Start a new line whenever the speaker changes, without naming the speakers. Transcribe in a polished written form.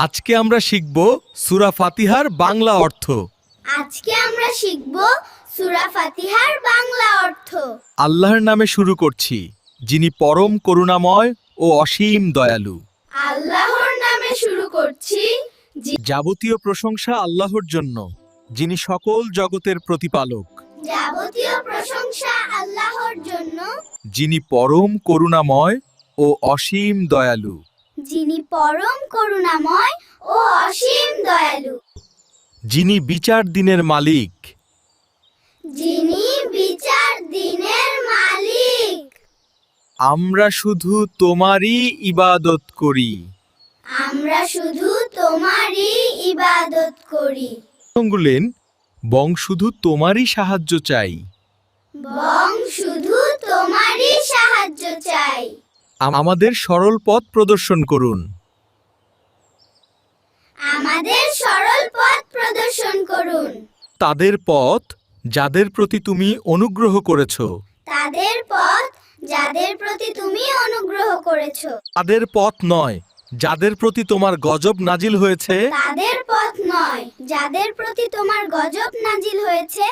আজকে আমরা শিখব সূরা ফাতিহার বাংলা অর্থ।
আজকে আমরা শিখব সূরা ফাতিহার বাংলা অর্থ।
আল্লাহর নামে শুরু করছি, যিনি পরম করুণাময় ও অসীম দয়ালু।
আল্লাহর নামে শুরু করছি।
যাবতীয় প্রশংসা আল্লাহর জন্য, যিনি সকল জগতের প্রতিপালক,
যাবতীয় প্রশংসা আল্লাহর জন্য,
যিনি পরম করুণাময় ও অসীম দয়ালু।
যিনি পরম করুণাময় ও অসীম দয়ালু,
যিনি বিচার দিনের মালিক,
যিনি বিচার দিনের মালিক।
আমরা শুধু তোমারই ইবাদত করি।
আমরা শুধু তোমারই ইবাদত করি।
বললেন, বং শুধু তোমারই সাহায্য চাই।
বং শুধু তোমারই সাহায্য চাই।
আমাদের সরল পথ প্রদর্শন করুন।
আমাদের সরল পথ প্রদর্শন করুন।
তাদের পথ যাদের প্রতি তুমি অনুগ্রহ করেছ।
তাদের পথ যাদের প্রতি তুমি অনুগ্রহ করেছো।
তাদের পথ নয়, যাদের প্রতি তোমার গজব নাজিল হয়েছে।
তাদের পথ নয়, যাদের প্রতি তোমার গজব নাজিল হয়েছে।